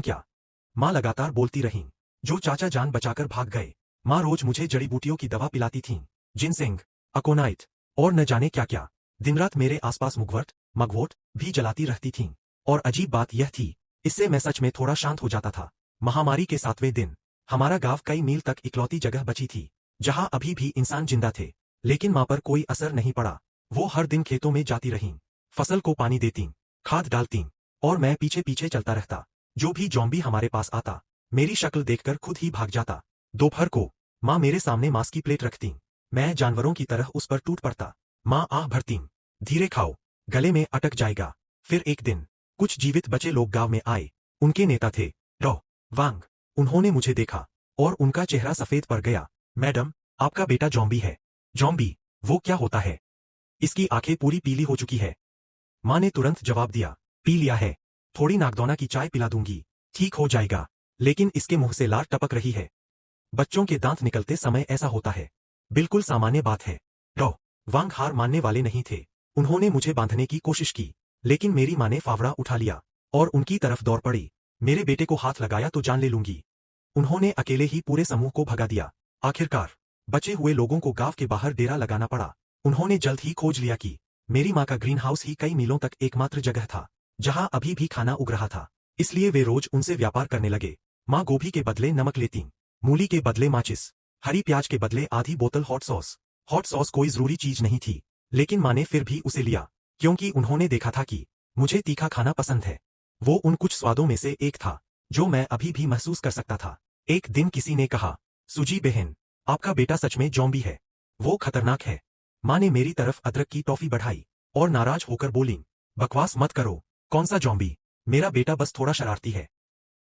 क्या? माँ लगातार बोलती रहीं। जो चाचा जान बचाकर भाग गए। माँ रोज मुझे जड़ी बूटियों की दवा पिलाती थीं। जिनसेंग, अकोनाइट और न जाने क्या क्या। दिन रात मेरे आसपास मुगवर्त, मगवोट भी जलाती रहती थीं। और अजीब बात यह थी, इससे मैं सच में थोड़ा शांत हो जाता था। महामारी के 7वें दिन हमारा गांव कई मील तक इकलौती जगह बची थी जहां अभी भी इंसान जिंदा थे। लेकिन माँ पर कोई असर नहीं पड़ा। वो हर दिन खेतों में जाती रहीं, फसल को पानी देतीं, खाद डालतीं, और मैं पीछे पीछे चलता रहता। जो भी जॉम्बी हमारे पास आता, मेरी शक्ल देखकर खुद ही भाग जाता। दोपहर को माँ मेरे सामने मांस की प्लेट रखतीं। मैं जानवरों की तरह उस पर टूट पड़ता। माँ आह भरतीं, धीरे खाओ, गले में अटक जाएगा। फिर एक दिन कुछ जीवित बचे लोग गांव में आए। उनके नेता थे डॉ वांग। उन्होंने मुझे देखा और उनका चेहरा सफेद पड़ गया। मैडम, आपका बेटा जॉम्बी है। जॉम्बी? वो क्या होता है? इसकी आंखें पूरी पीली हो चुकी है। माँ ने तुरंत जवाब दिया, पी लिया है। थोड़ी नागदौना की चाय पिला दूंगी, ठीक हो जाएगा। लेकिन इसके मुंह से लार टपक रही है। बच्चों के दांत निकलते समय ऐसा होता है। बिल्कुल सामान्य बात है। डॉ वांग हार मानने वाले नहीं थे। उन्होंने मुझे बांधने की कोशिश की, लेकिन मेरी माँ ने फावड़ा उठा लिया और उनकी तरफ दौड़ पड़ी। मेरे बेटे को हाथ लगाया तो जान ले लूंगी। उन्होंने अकेले ही पूरे समूह को भगा दिया। आखिरकार बचे हुए लोगों को गांव के बाहर डेरा लगाना पड़ा। उन्होंने जल्द ही खोज लिया कि मेरी माँ का ग्रीन हाउस ही कई मीलों तक एकमात्र जगह था जहां अभी भी खाना उग रहा था। इसलिए वे रोज उनसे व्यापार करने लगे। माँ गोभी के बदले नमक लेतीं, मूली के बदले माचिस, हरी प्याज के बदले आधी बोतल हॉट सॉस। हॉट सॉस कोई जरूरी चीज नहीं थी, लेकिन माँ ने फिर भी उसे लिया, क्योंकि उन्होंने देखा था कि मुझे तीखा खाना पसंद है। वो उन कुछ स्वादों में से एक था जो मैं अभी भी महसूस कर सकता था। एक दिन किसी ने कहा, सुजी बहन, आपका बेटा सच में जॉम्बी है। वो खतरनाक है। माँ ने मेरी तरफ अदरक की टॉफी बढ़ाई और नाराज होकर बोली, बकवास मत करो। कौन सा जॉम्बी? मेरा बेटा बस थोड़ा शरारती है।